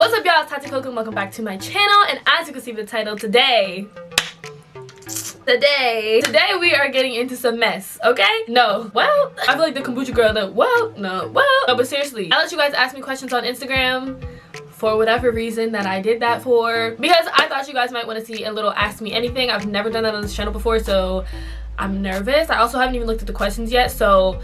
What's up, y'all? It's tatycokley and welcome back to my channel. And as you can see from the title, today we are getting into some mess, okay? No, well, I feel like the kombucha girl that, no, but seriously, I let you guys ask me questions on Instagram for whatever reason that I did that for, because I thought you guys might want to see a little ask me anything. I've never done that on this channel before, so I'm nervous. I also haven't even looked at the questions yet, so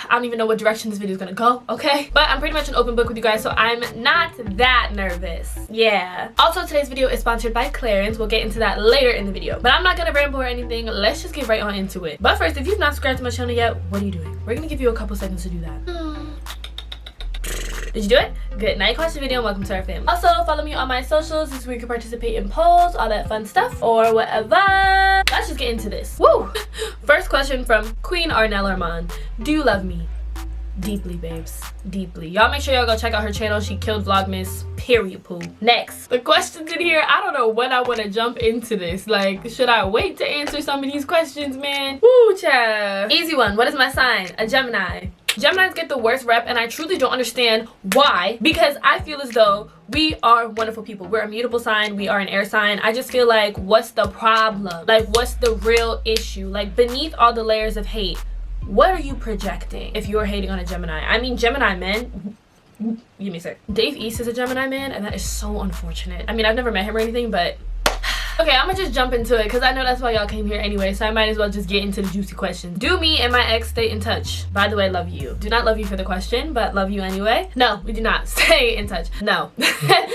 I don't even know what direction this video is gonna go, okay? But I'm pretty much an open book with you guys, so I'm not that nervous. Yeah. Also, today's video is sponsored by Clarins. We'll get into that later in the video. But I'm not gonna ramble or anything. Let's just get right on into it. But first, if you've not subscribed to my channel yet, what are you doing? We're gonna give you a couple seconds to do that. Did you do it? Good. Now you can watch the video and welcome to our family. Also, follow me on my socials. This is where you can participate in polls, all that fun stuff, or whatever. Let's just get into this. Woo! First question from Queen Arnell Armand. Do you love me? Deeply, babes. Deeply. Y'all make sure y'all go check out her channel. She killed Vlogmas. Period, poo. Next. The questions in here, I don't know when I want to jump into this. Like, should I wait to answer some of these questions, man? Woo, child. Easy one. What is my sign? A Gemini. Geminis get the worst rep, and I truly don't understand why, because I feel as though we are wonderful people. We're a mutable sign. We are an air sign. I just feel like, what's the problem? Like, what's the real issue? Like, beneath all the layers of hate, what are you projecting if you're hating on a Gemini? I mean, Gemini men, give me a sec. Dave East is a Gemini man, and that is so unfortunate. I mean, I've never met him or anything, but okay, I'm gonna just jump into it because I know that's why y'all came here anyway, so I might as well just get into the juicy questions. Do me and my ex stay in touch? By the way, love you. Do not love you for the question, but love you anyway. No, we do not stay in touch. No.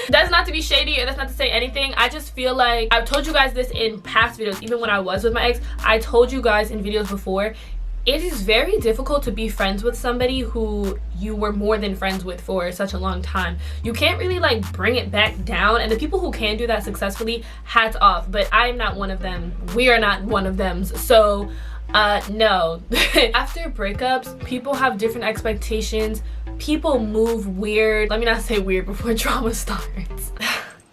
That's not to be shady, or that's not to say anything. I just feel like I've told you guys this in past videos, even when I was with my ex. I told you guys in videos before, it is very difficult to be friends with somebody who you were more than friends with for such a long time. You can't really like bring it back down, and the people who can do that successfully, hats off, but I am not one of them. We are not one of them, so no. After breakups, people have different expectations. People move weird. Let me not say weird before drama starts.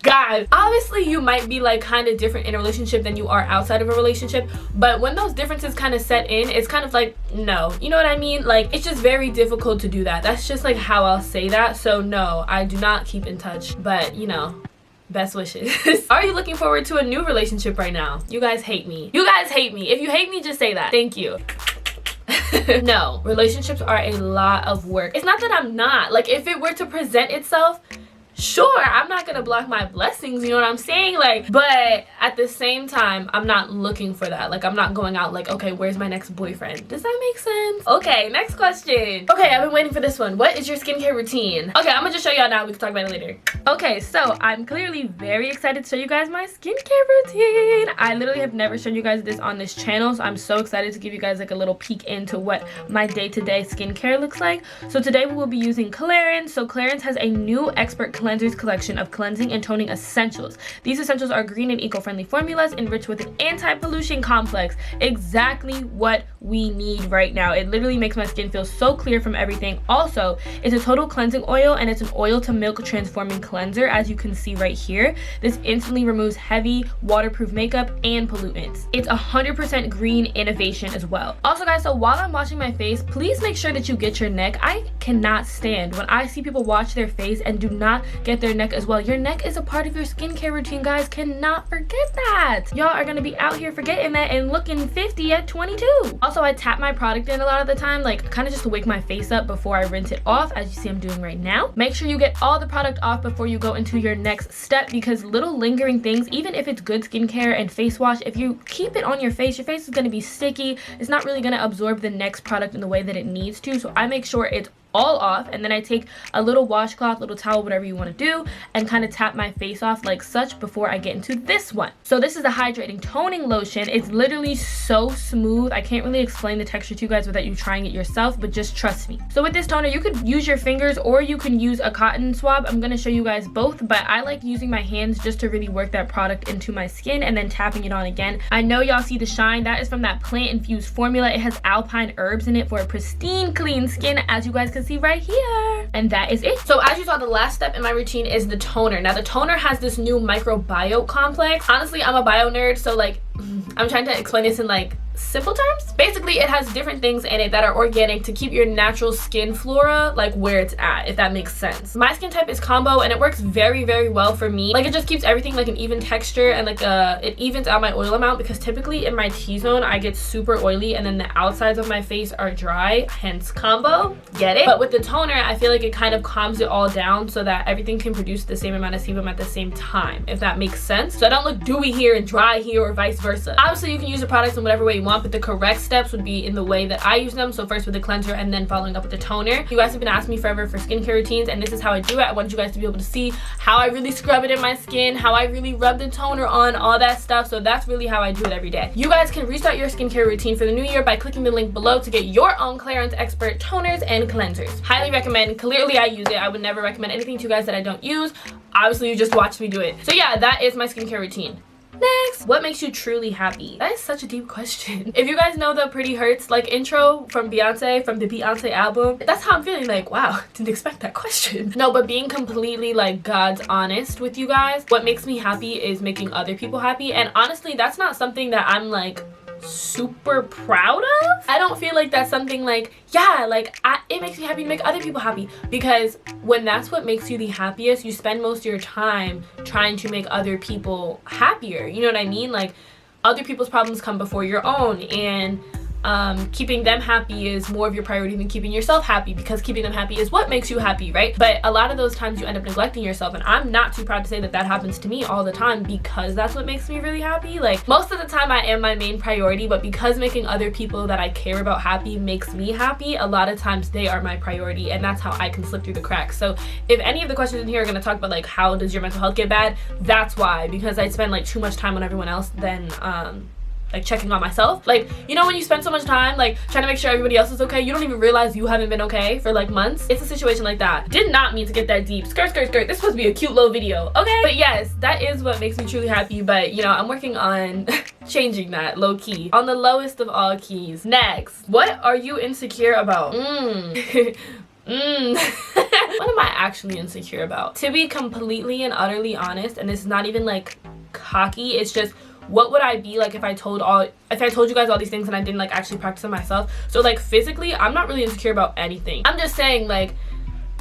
God, obviously you might be like kind of different in a relationship than you are outside of a relationship, but when those differences kind of set in, it's kind of like, no, you know what I mean? Like, it's just very difficult to do that. That's just like how I'll say that. So no, I do not keep in touch, but you know, best wishes. Are you looking forward to a new relationship right now? You guys hate me. You guys hate me. If you hate me, just say that. Thank you. No, relationships are a lot of work. It's not that I'm not. Like, if it were to present itself, sure, I'm not gonna block my blessings, you know what I'm saying? Like, but at the same time, I'm not looking for that. Like, I'm not going out like, okay, where's my next boyfriend? Does that make sense? Okay, next question. Okay, I've been waiting for this one. What is your skincare routine? Okay, I'm gonna just show y'all now. We can talk about it later. Okay, so I'm clearly very excited to show you guys my skincare routine. I literally have never shown you guys this on this channel, so I'm so excited to give you guys like a little peek into what my day-to-day skincare looks like. So today we will be using Clarins. So Clarins has a new expert cleansers collection of cleansing and toning essentials. These essentials are green and eco-friendly formulas enriched with an anti-pollution complex. Exactly what we need right now. It literally makes my skin feel so clear from everything. Also, it's a total cleansing oil, and it's an oil to milk transforming cleanser, as you can see right here. This instantly removes heavy waterproof makeup and pollutants. It's 100% green innovation as well. Also guys, so while I'm washing my face, please make sure that you get your neck. I cannot stand when I see people wash their face and do not get their neck as well. Your neck is a part of your skincare routine, guys. Cannot forget that. Y'all are gonna be out here forgetting that and looking 50 at 22. Also, I tap my product in a lot of the time, like kind of just to wake my face up before I rinse it off, as you see I'm doing right now. Make sure you get all the product off before you go into your next step, because little lingering things, even if it's good skincare and face wash, if you keep it on your face is gonna be sticky. It's not really gonna absorb the next product in the way that it needs to. So I make sure it's all off, and then I take a little washcloth, little towel, whatever you want to do, and kind of tap my face off like such before I get into this one. So this is a hydrating toning lotion. It's literally so smooth. I can't really explain the texture to you guys without you trying it yourself, but just trust me. So with this toner, you could use your fingers or you can use a cotton swab. I'm going to show you guys both, but I like using my hands just to really work that product into my skin and then tapping it on again. I know y'all see the shine. That is from that plant infused formula. It has alpine herbs in it for a pristine clean skin, as you guys can see right here. And that is it. So as you saw, the last step in my routine is the toner. Now the toner has this new microbiome complex. Honestly, I'm a bio nerd, so like I'm trying to explain this in like simple terms, basically it has different things in it that are organic to keep your natural skin flora like where it's at, if that makes sense. My skin type is combo and it works very, very well for me. Like, it just keeps everything like an even texture, and like it evens out my oil amount, because typically in my T-zone I get super oily and then the outsides of my face are dry, hence combo. Get it? But with the toner, I feel like it kind of calms it all down so that everything can produce the same amount of sebum at the same time, if that makes sense. So I don't look dewy here and dry here, or vice versa. Obviously you can use the products in whatever way you want, but the correct steps would be in the way that I use them. So first with the cleanser and then following up with the toner. You guys have been asking me forever for skincare routines, and this is how I do it. I want you guys to be able to see how I really scrub it in my skin, how I really rub the toner on, all that stuff. So that's really how I do it every day. You guys can restart your skincare routine for the new year by clicking the link below to get your own Clarins Expert toners and cleansers. Highly recommend. Clearly I use it. I would never recommend anything to you guys that I don't use. Obviously you just watched me do it. So yeah, that is my skincare routine. Next, what makes you truly happy? That is such a deep question. If you guys know the Pretty Hurts like intro from Beyonce, from the Beyonce album, that's how I'm feeling. Like, wow, didn't expect that question. No, but being completely like God's honest with you guys, what makes me happy is making other people happy. And honestly, that's not something that I'm like super proud of. I don't feel like that's something like, yeah, like it makes me happy to make other people happy, because when that's what makes you the happiest, you spend most of your time trying to make other people happier. You know what I mean? Like, other people's problems come before your own, and keeping them happy is more of your priority than keeping yourself happy, because keeping them happy is what makes you happy, right? But a lot of those times you end up neglecting yourself, and I'm not too proud to say that that happens to me all the time, because that's what makes me really happy. Like, most of the time I am my main priority, but because making other people that I care about happy makes me happy, a lot of times they are my priority, and that's how I can slip through the cracks. So if any of the questions in here are going to talk about like how does your mental health get bad, that's why, because I spend like too much time on everyone else than like checking on myself. Like, you know, when you spend so much time like trying to make sure everybody else is okay, you don't even realize you haven't been okay for like months. It's a situation like that. Did not mean to get that deep. Skirt. This is supposed to be a cute little video, okay? But yes, that is what makes me truly happy. But you know, I'm working on changing that low key, on the lowest of all keys. Next, what are you insecure about? What am I actually insecure about? To be completely and utterly honest, and this is not even like cocky, it's just, what would I be like if I told you guys all these things and I didn't like actually practice them myself? So like physically, I'm not really insecure about anything. I'm just saying, like,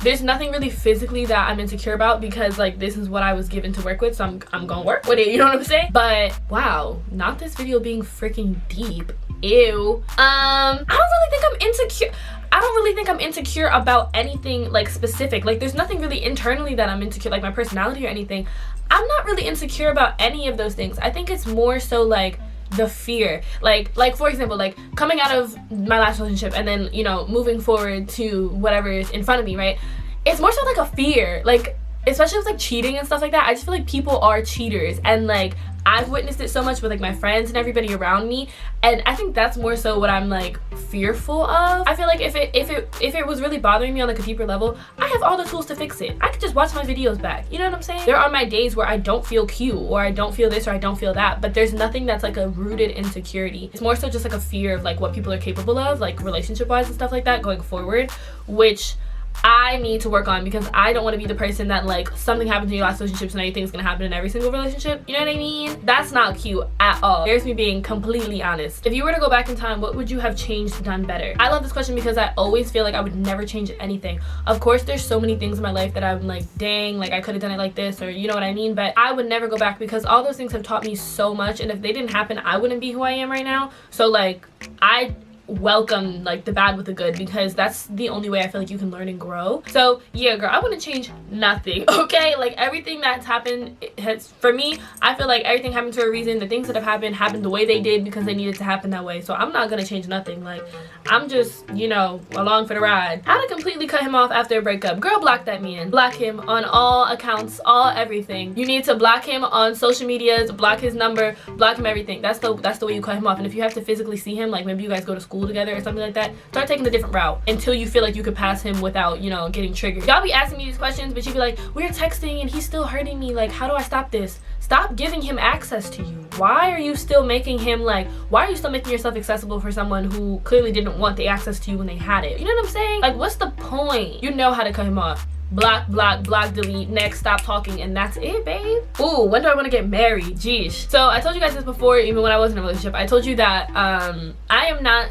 there's nothing really physically that I'm insecure about, because like this is what I was given to work with, so I'm gonna work with it, you know what I'm saying? But wow, not this video being freaking deep. Ew. I don't really think I'm insecure. I don't really think I'm insecure about anything like specific. Like, there's nothing really internally that I'm insecure, like my personality or anything. I'm not really insecure about any of those things. I think it's more so like the fear. Like for example, like coming out of my last relationship and then, you know, moving forward to whatever is in front of me, right? It's more so like a fear. Like, especially with like cheating and stuff like that, I just feel like people are cheaters, and like I've witnessed it so much with like my friends and everybody around me, and I think that's more so what I'm like fearful of. I feel like if it was really bothering me on like a deeper level, I have all the tools to fix it. I could just watch my videos back, you know what I'm saying? There are my days where I don't feel cute, or I don't feel this, or I don't feel that, but there's nothing that's like a rooted insecurity. It's more so just like a fear of like what people are capable of, like relationship wise and stuff like that going forward, which I need to work on, because I don't want to be the person that like something happens in your last relationship, so now you think it's gonna happen in every single relationship. You know what I mean? That's not cute at all. There's me being completely honest. If you were to go back in time, what would you have changed, done better? I love this question because I always feel like I would never change anything. Of course, there's so many things in my life that I'm like, dang, like I could have done it like this, or you know what I mean? But I would never go back, because all those things have taught me so much, and if they didn't happen, I wouldn't be who I am right now. So like, I welcome like the bad with the good, because that's the only way I feel like you can learn and grow. So yeah, girl, I wouldn't change nothing, okay? Like, everything that's happened has, for me, I feel like everything happened for a reason. The things that have happened the way they did because they needed to happen that way. So I'm not gonna change nothing. Like, I'm just, you know, along for the ride. How to completely cut him off after a breakup? Girl, block that man. Block him on all accounts, all everything. You need to block him on social medias, block his number, block him everything. That's the way you cut him off. And if you have to physically see him, like maybe you guys go to school together or something like that, start taking a different route until you feel like you could pass him without, you know, getting triggered. Y'all be asking me these questions, but you be like, we're texting and he's still hurting me, like how do I stop this? Stop giving him access to you. Why are you still making him like, why are you still making yourself accessible for someone who clearly didn't want the access to you when they had it? You know what I'm saying? Like, what's the point? You know how to cut him off. block, block, block, delete, next, stop talking, and that's it, babe. Ooh, when do I want to get married? Jeez. So I told you guys this before, even when I was in a relationship. I told you that I am not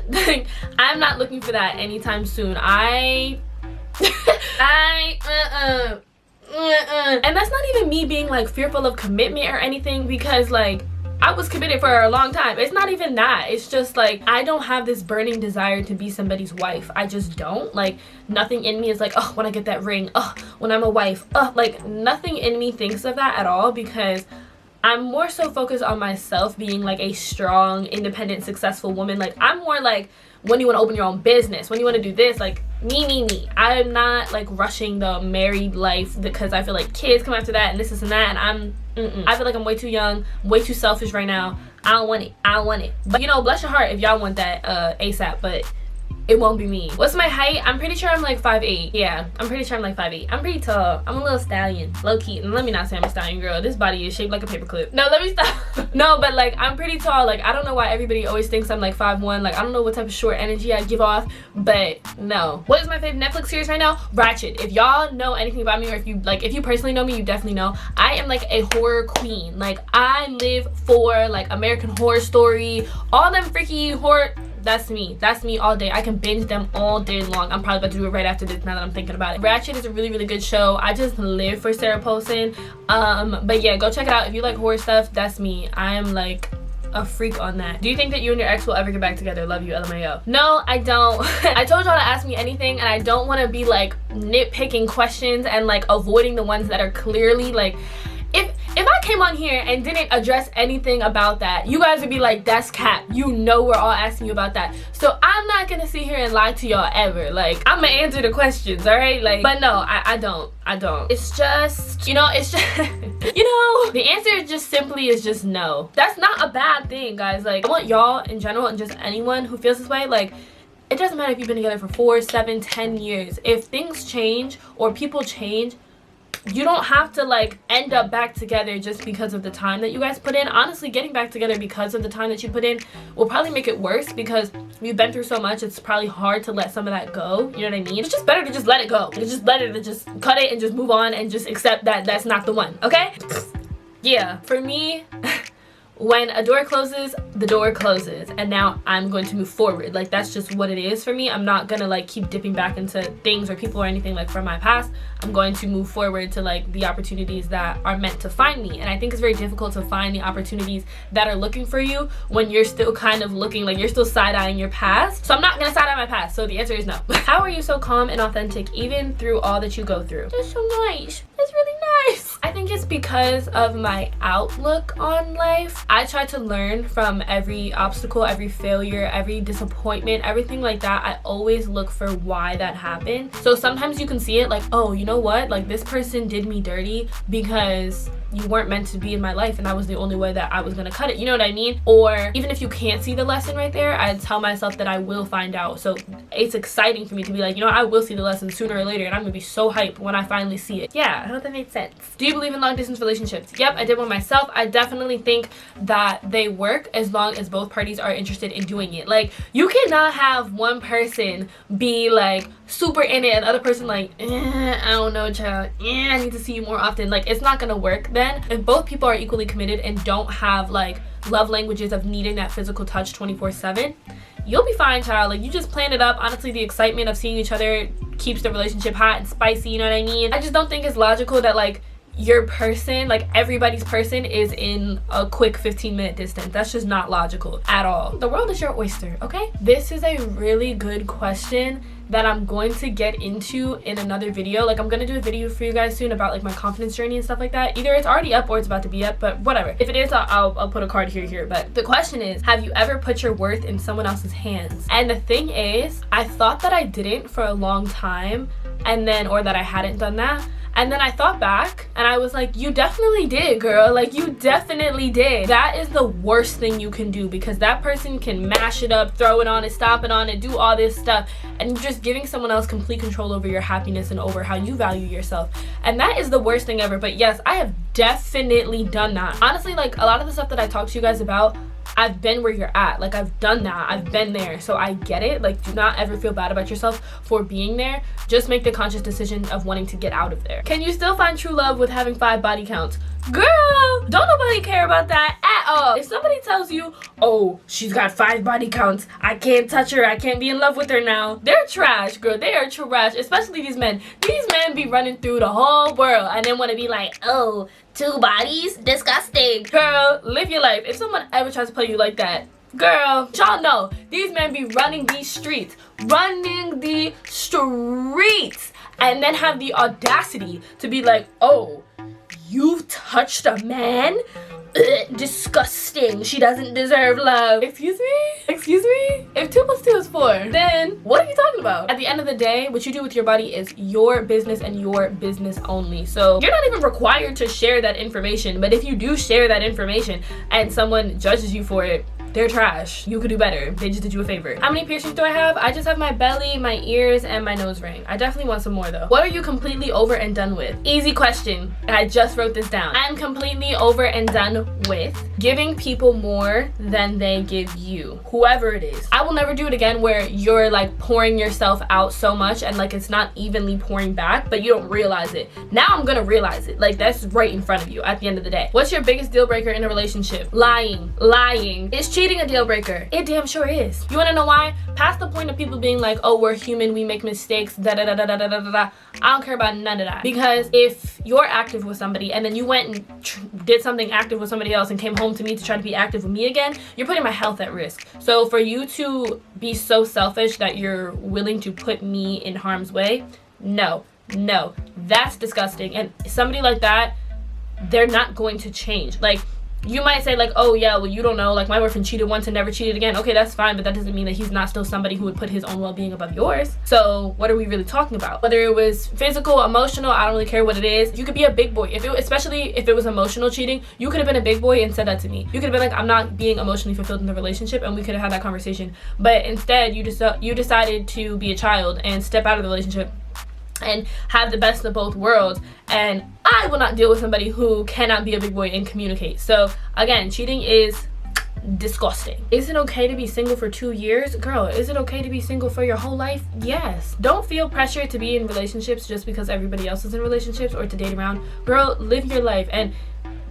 I'm not looking for that anytime soon. And that's not even me being like fearful of commitment or anything, because like I was committed for a long time. It's not even that. It's just like I don't have this burning desire to be somebody's wife. I just don't. Like nothing in me is like, oh, when I get that ring, oh, when I'm a wife, oh, like nothing in me thinks of that at all, because I'm more so focused on myself being like a strong, independent, successful woman. Like I'm more like, when you want to open your own business, when you want to do this, like me. I'm not like rushing the married life because I feel like kids come after that and this and that, and I feel like I'm way too young, way too selfish right now. I don't want it. But you know, bless your heart if y'all want that ASAP, but it won't be me. What's my height? I'm pretty sure I'm like 5'8". Yeah, I'm pretty sure I'm like 5'8". I'm pretty tall. I'm a little stallion, low key. And let me not say I'm a stallion, girl. This body is shaped like a paperclip. No, let me stop. No, but like I'm pretty tall. Like I don't know why everybody always thinks I'm like 5'1". Like I don't know what type of short energy I give off, but no. What is my favorite Netflix series right now? Ratchet. If y'all know anything about me, or if you personally know me, you definitely know I am like a horror queen. Like I live for like American Horror Story, all them freaky horror. That's me all day. I can binge them all day long. I'm probably about to do it right after this now that I'm thinking about it. Ratchet is a really good show. I just live for Sarah Paulson. But yeah, go check it out if you like horror stuff. That's me. I am like a freak on that. Do you think that you and your ex will ever get back together? Love you, LMAO. No, I don't. I told y'all to ask me anything, and I don't want to be like nitpicking questions and like avoiding the ones that are clearly like, if I came on here and didn't address anything about that, you guys would be like, that's cap. You know we're all asking you about that. So I'm not gonna sit here and lie to y'all ever. Like, I'm gonna answer the questions, all right? Like, but no, I don't. It's just, you know, it's just, you know, the answer is just simply is just no. That's not a bad thing, guys. Like, I want y'all in general and just anyone who feels this way, like, it doesn't matter if you've been together for 4, 7, 10 years. If things change or people change, you don't have to like end up back together just because of the time that you guys put in. Honestly, getting back together because of the time that you put in will probably make it worse, because you've been through so much. It's probably hard to let some of that go. You know what I mean? It's just better to just let it go. It's just better to just cut it and just move on and just accept that that's not the one. Okay? Yeah, for me, when a door closes, the door closes, and now I'm going to move forward. Like, that's just what it is for me. I'm not gonna like keep dipping back into things or people or anything like from my past. I'm going to move forward to like the opportunities that are meant to find me. And I think it's very difficult to find the opportunities that are looking for you when you're still kind of looking like you're still side-eyeing your past. So I'm not gonna side-eye my past, so the answer is no. How are you so calm and authentic even through all that you go through? That's so nice. That's really nice. I think it's because of my outlook on life. I try to learn from every obstacle, every failure, every disappointment, everything like that. I always look for why that happened. So sometimes you can see it like, oh, you know what? Like, this person did me dirty because you weren't meant to be in my life and that was the only way that I was gonna cut it. You know what I mean? Or even if you can't see the lesson right there, I tell myself that I will find out. So it's exciting for me to be like, you know, I will see the lesson sooner or later, and I'm gonna be so hyped when I finally see it. Yeah, I hope that made sense. Do you believe in long distance relationships? Yep, I did one myself. I definitely think that they work as long as both parties are interested in doing it. Like, you cannot have one person be like super in it and the other person like, I don't know, child, I need to see you more often. Like, it's not gonna work then. If both people are equally committed and don't have like love languages of needing that physical touch 24/7, you'll be fine, child. Like, you just plan it up. Honestly, the excitement of seeing each other keeps the relationship hot and spicy, you know what I mean? I just don't think it's logical that like your person, like everybody's person, is in a quick 15-minute distance. That's just not logical at all. The world is your oyster, okay? This is a really good question that I'm going to get into in another video. Like, I'm gonna do a video for you guys soon about like my confidence journey and stuff like that. Either it's already up or it's about to be up, but whatever. If it is, I'll put a card here. But the question is, have you ever put your worth in someone else's hands? And the thing is, I thought that I didn't for a long time, and then, or that I hadn't done that. And then I thought back and I was like, you definitely did, girl. Like, you definitely did. That is the worst thing you can do, because that person can mash it up, throw it on it, stop it on it, do all this stuff, and you're just giving someone else complete control over your happiness and over how you value yourself. And that is the worst thing ever. But yes, I have definitely done that. Honestly, like, a lot of the stuff that I talk to you guys about, I've been where you're at. Like, I've done that. I've been there. So I get it. Like, do not ever feel bad about yourself for being there. Just make the conscious decision of wanting to get out of there. Can you still find true love with having 5 body counts? Girl, don't nobody care about that at all. If somebody tells you, oh, she's got 5 body counts, I can't touch her, I can't be in love with her now, they're trash, girl. They are trash. Especially these men. These men be running through the whole world and then want to be like, oh, 2 bodies? Disgusting. Girl, live your life. If someone ever tries to play you like that, girl, y'all know these men be running these streets, and then have the audacity to be like, oh, you've touched a man? Ugh, disgusting. She doesn't deserve love. Excuse me? Excuse me? If 2 + 2 is 4, then what are you talking about? At the end of the day, what you do with your body is your business and your business only. So you're not even required to share that information. But if you do share that information and someone judges you for it, they're trash. You could do better. They just did you a favor. How many piercings do I have? I just have my belly, my ears, and my nose ring. I definitely want some more though. What are you completely over and done with? Easy question. I just wrote this down. I'm completely over and done with giving people more than they give you. Whoever it is. I will never do it again where you're like pouring yourself out so much and like it's not evenly pouring back, but you don't realize it. Now I'm gonna realize it. Like, that's right in front of you at the end of the day. What's your biggest deal breaker in a relationship? Lying. Is cheating a deal breaker? It damn sure is. You wanna know why? Past the point of people being like, oh, we're human, we make mistakes, da da da da da da da da. I don't care about none of that. Because if you're active with somebody and then you went and did something active with somebody else and came home to me to try to be active with me again, you're putting my health at risk. So for you to be so selfish that you're willing to put me in harm's way, no, that's disgusting. And somebody like that, they're not going to change. Like, you might say like, oh yeah, well, you don't know, like my boyfriend cheated once and never cheated again. Okay, that's fine, but that doesn't mean that he's not still somebody who would put his own well-being above yours. So what are we really talking about? Whether it was physical, emotional, I don't really care what it is. You could be a big boy. Especially if it was emotional cheating, you could have been a big boy and said that to me. You could have been like, I'm not being emotionally fulfilled in the relationship, and we could have had that conversation. But instead, you decided to be a child and step out of the relationship and have the best of both worlds. And I will not deal with somebody who cannot be a big boy and communicate. So again, cheating is disgusting. Is it okay to be single for 2 years? Girl, is it okay to be single for your whole life? Yes. Don't feel pressure to be in relationships just because everybody else is in relationships or to date around. Girl, live your life. And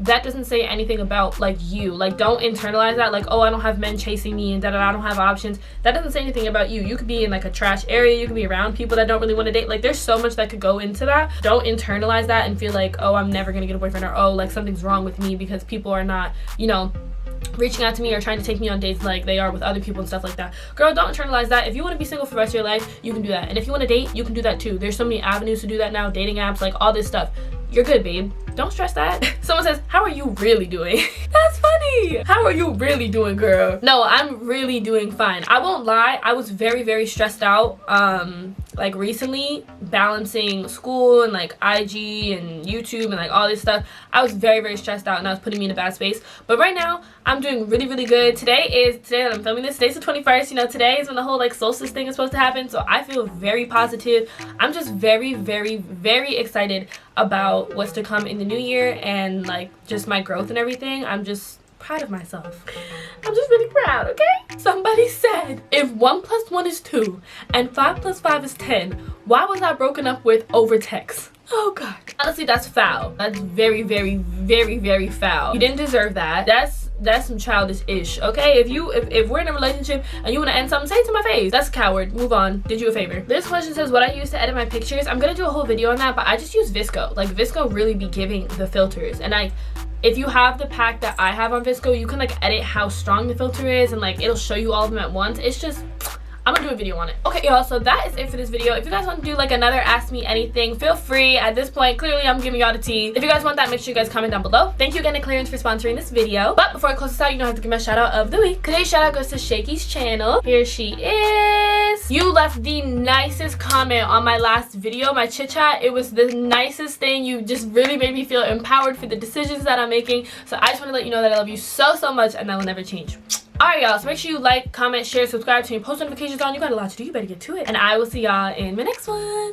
that doesn't say anything about like you. Like, don't internalize that like, oh, I don't have men chasing me and I don't have options. That doesn't say anything about you. You could be in like a trash area, you could be around people that don't really want to date. Like, there's so much that could go into that. Don't internalize that and feel like, oh, I'm never gonna get a boyfriend, or oh, like something's wrong with me because people are not, you know, reaching out to me or trying to take me on dates like they are with other people and stuff like that. Girl, don't internalize that. If you want to be single for the rest of your life, you can do that. And if you want to date, you can do that too. There's so many avenues to do that now, dating apps, like all this stuff. You're good, babe. Don't stress that. Someone says, how are you really doing? That's funny. How are you really doing, girl? No, I'm really doing fine. I won't lie. I was very, very stressed out like recently, balancing school and like IG and YouTube and like all this stuff. I was very, very stressed out and that was putting me in a bad space. But right now, I'm doing really, really good. Today that I'm filming this, today's the 21st. You know, today is when the whole like solstice thing is supposed to happen. So I feel very positive. I'm just very, very, very excited about what's to come in the new year and like just my growth and everything. I'm just proud of myself. I'm just really proud, okay? Somebody said, if 1 + 1 is 2 and 5 + 5 is 10, why was I broken up with over text? Oh God. Honestly, that's foul. That's very, very, very, very foul. You didn't deserve that. That's some childish-ish, okay? If we're in a relationship and you want to end something, say it to my face. That's a coward. Move on. Did you a favor. This question says what I use to edit my pictures. I'm gonna do a whole video on that, but I just use Visco. Like, Visco really be giving the filters. And if you have the pack that I have on Visco, you can like edit how strong the filter is and like it'll show you all of them at once. It's just, I'm gonna do a video on it. Okay, y'all, so that is it for this video. If you guys want to do like another Ask Me Anything, feel free. At this point, clearly I'm giving y'all the tea. If you guys want that, make sure you guys comment down below. Thank you again to Clarins for sponsoring this video. But before I close this out, you know I have to give my shout out of the week. Today's shout out goes to Shaky's channel. Here she is. You left the nicest comment on my last video, my chit chat. It was the nicest thing. You just really made me feel empowered for the decisions that I'm making. So I just want to let you know that I love you so, so much, and that will never change. Alright, y'all, so make sure you like, comment, share, subscribe, turn your post notifications on. You got a lot to do. You better get to it. And I will see y'all in my next one.